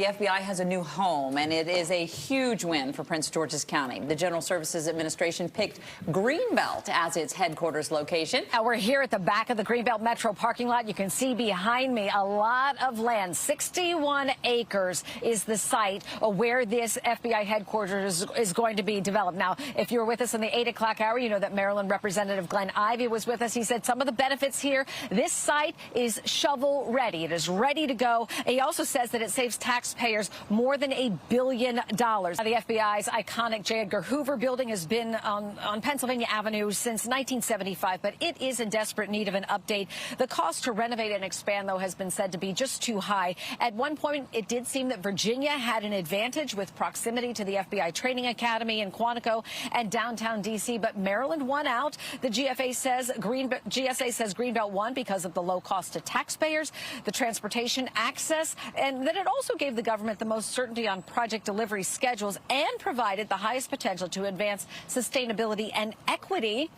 The FBI has a new home, and it is a huge win for Prince George's County. The General Services Administration picked Greenbelt as its headquarters location. Now we're here at the back of the Greenbelt Metro parking lot. You can see behind me a lot of land. 61 acres is the site where this FBI headquarters is going to be developed. Now, if you were with us in the 8 o'clock hour, you know that Maryland Representative Glenn Ivey was with us. He said some of the benefits here, this site is shovel ready. It is ready to go. He also says that it saves taxpayers more than $1 billion. Now, the FBI's iconic J. Edgar Hoover building has been on Pennsylvania Avenue since 1975, but it is in desperate need of an update. The cost to renovate and expand, though, has been said to be just too high. At one point, it did seem that Virginia had an advantage with proximity to the FBI Training Academy in Quantico and downtown D.C., but Maryland won out. The GSA says Greenbelt won because of the low cost to taxpayers, the transportation access, and that it also gave the government the most certainty on project delivery schedules and provided the highest potential to advance sustainability and equity.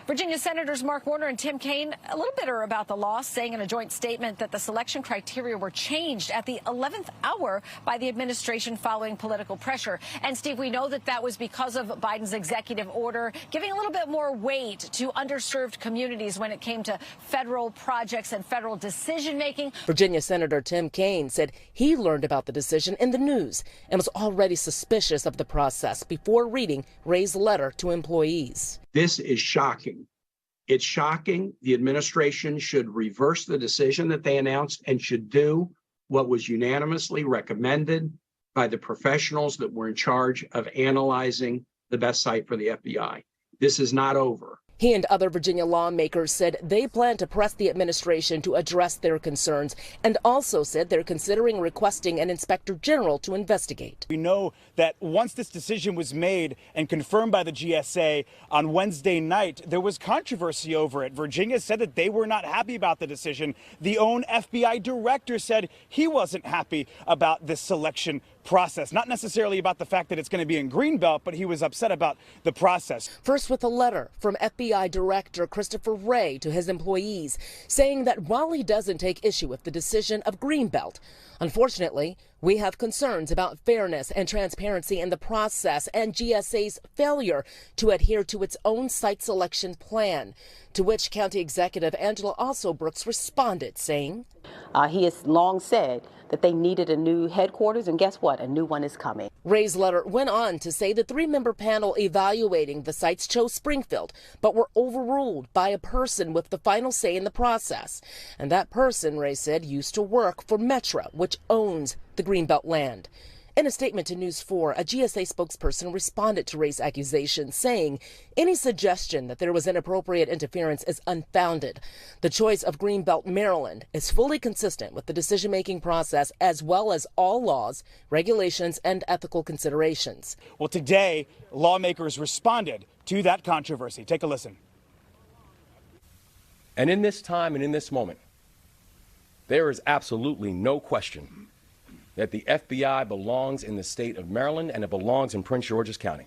Virginia Senators Mark Warner and Tim Kaine a little bitter about the loss, saying in a joint statement that the selection criteria were changed at the 11th hour by the administration following political pressure. And, Steve, we know that that was because of Biden's executive order, giving a little bit more weight to underserved communities when it came to federal projects and federal decision-making. Virginia Senator Tim Kaine said he learned about the decision in the news and was already suspicious of the process before reading Ray's letter to employees. This is shocking. It's shocking. The administration should reverse the decision that they announced and should do what was unanimously recommended by the professionals that were in charge of analyzing the best site for the FBI. This is not over. He and other Virginia lawmakers said they plan to press the administration to address their concerns, and also said they're considering requesting an inspector general to investigate. We know that once this decision was made and confirmed by the GSA on Wednesday night, there was controversy over it. Virginia said that they were not happy about the decision. The own FBI director said he wasn't happy about this selection process, not necessarily about the fact that it's going to be in Greenbelt, but he was upset about the process. First with a letter from FBI Director Christopher Wray to his employees, saying that while he doesn't take issue with the decision of Greenbelt, unfortunately, we have concerns about fairness and transparency in the process and GSA's failure to adhere to its own site selection plan, to which County Executive Angela Alsobrooks responded, saying, he has long said that they needed a new headquarters, and guess what? A new one is coming. Ray's letter went on to say the three-member panel evaluating the sites chose Springfield, but were overruled by a person with the final say in the process. And that person, Ray said, used to work for Metro, which owns the Greenbelt land. In a statement to News 4, a GSA spokesperson responded to Ray's accusation, saying any suggestion that there was inappropriate interference is unfounded. The choice of Greenbelt, Maryland, is fully consistent with the decision-making process as well as all laws, regulations, and ethical considerations. Well, today, lawmakers responded to that controversy. Take a listen. And in this time and in this moment, there is absolutely no question that the FBI belongs in the state of Maryland and it belongs in Prince George's County.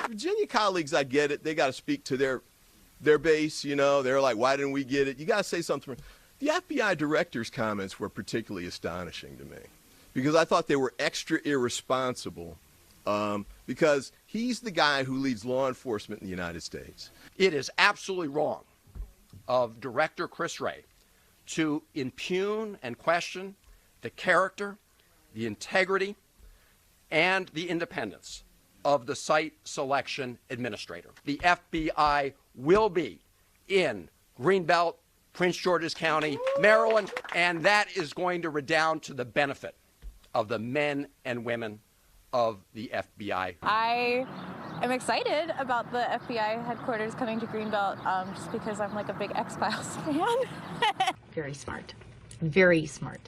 Virginia colleagues, I get it. They got to speak to their base, you know. They're like, why didn't we get it? You got to say something. The FBI director's comments were particularly astonishing to me because I thought they were extra irresponsible because he's the guy who leads law enforcement in the United States. It is absolutely wrong of Director Chris Wray to impugn and question the character, the integrity, and the independence of the site selection administrator. The FBI will be in Greenbelt, Prince George's County, Maryland, and that is going to redound to the benefit of the men and women of the FBI. I am excited about the FBI headquarters coming to Greenbelt just because I'm like a big X-Files fan. Very smart. Very smart.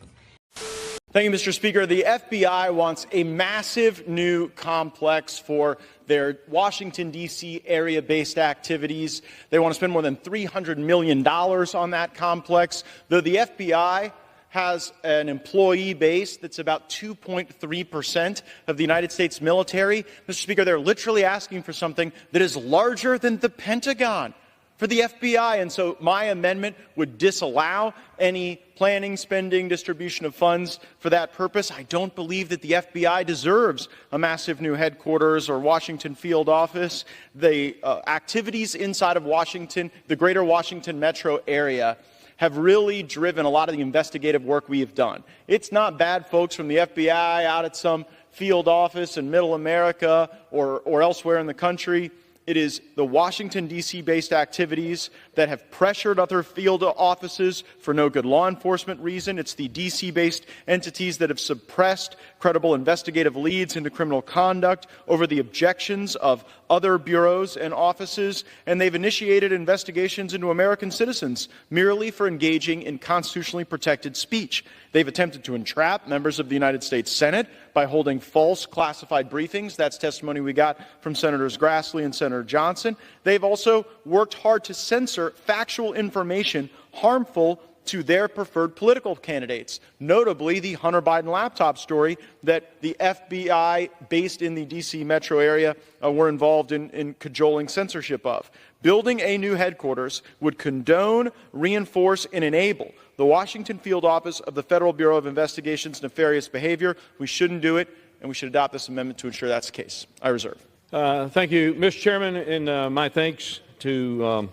Thank you, Mr. Speaker. The FBI wants a massive new complex for their Washington, D.C. area-based activities. They want to spend more than $300 million on that complex, though the FBI has an employee base that's about 2.3% of the United States military. Mr. Speaker, they're literally asking for something that is larger than the Pentagon. for the FBI. And so my amendment would disallow any planning, spending, distribution of funds for that purpose. I don't believe that the FBI deserves a massive new headquarters or Washington field office. The activities inside of Washington, the greater Washington metro area, have really driven a lot of the investigative work we have done. It's not bad folks from the FBI out at some field office in middle America or elsewhere in the country. It is the Washington, D.C. based activities that have pressured other field offices for no good law enforcement reason. It's the D.C. based entities that have suppressed credible investigative leads into criminal conduct over the objections of other bureaus and offices. And they've initiated investigations into American citizens merely for engaging in constitutionally protected speech. They've attempted to entrap members of the United States Senate by holding false classified briefings. That's testimony we got from Senators Grassley and Senator Johnson. They've also worked hard to censor factual information harmful to their preferred political candidates, notably the Hunter Biden laptop story that the FBI based in the D.C. metro area were involved in cajoling censorship of. Building a new headquarters would condone, reinforce, and enable the Washington field office of the Federal Bureau of Investigation's nefarious behavior. We shouldn't do it, and we should adopt this amendment to ensure that's the case. I reserve. Thank you, Mr. Chairman, and my thanks to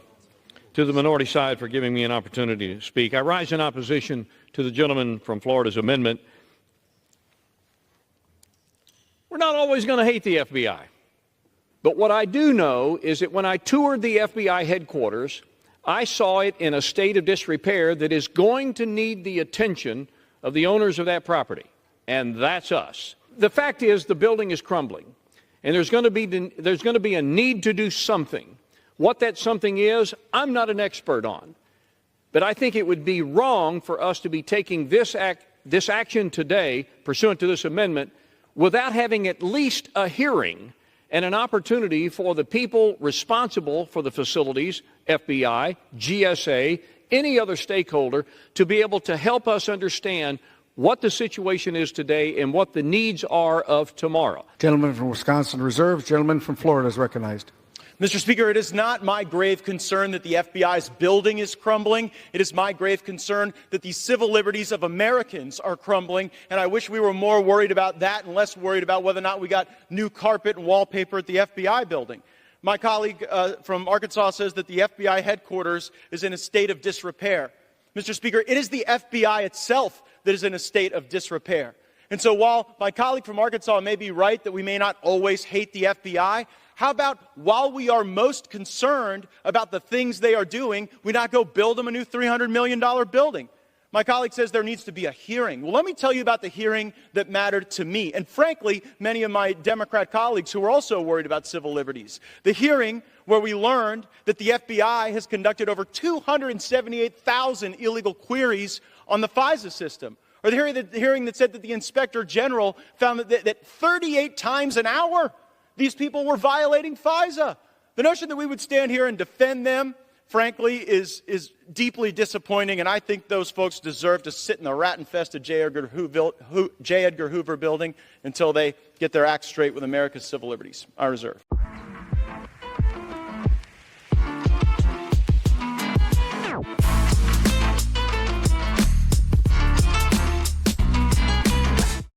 the minority side for giving me an opportunity to speak. I rise in opposition to the gentleman from Florida's amendment. We're not always going to hate the FBI. But what I do know is that when I toured the FBI headquarters, I saw it in a state of disrepair that is going to need the attention of the owners of that property, and that's us. The fact is the building is crumbling, and there's going to be a need to do something. What that something is, I'm not an expert on, but I think it would be wrong for us to be taking this action today, pursuant to this amendment, without having at least a hearing and an opportunity for the people responsible for the facilities, FBI, GSA, any other stakeholder, to be able to help us understand what the situation is today and what the needs are of tomorrow. Gentleman from Wisconsin reserves. Gentleman from Florida is recognized. Mr. Speaker, it is not my grave concern that the FBI's building is crumbling. It is my grave concern that the civil liberties of Americans are crumbling, and I wish we were more worried about that and less worried about whether or not we got new carpet and wallpaper at the FBI building. My colleague from Arkansas says that the FBI headquarters is in a state of disrepair. Mr. Speaker, it is the FBI itself that is in a state of disrepair. And so while my colleague from Arkansas may be right that we may not always hate the FBI, how about while we are most concerned about the things they are doing, we not go build them a new $300 million building? My colleague says there needs to be a hearing. Well, let me tell you about the hearing that mattered to me, and frankly, many of my Democrat colleagues who are also worried about civil liberties. The hearing where we learned that the FBI has conducted over 278,000 illegal queries on the FISA system. Or the hearing that said that the Inspector General found that 38 times an hour these people were violating FISA. The notion that we would stand here and defend them, frankly, is deeply disappointing, and I think those folks deserve to sit in the rat-infested J. Edgar Hoover building until they get their act straight with America's civil liberties. I reserve.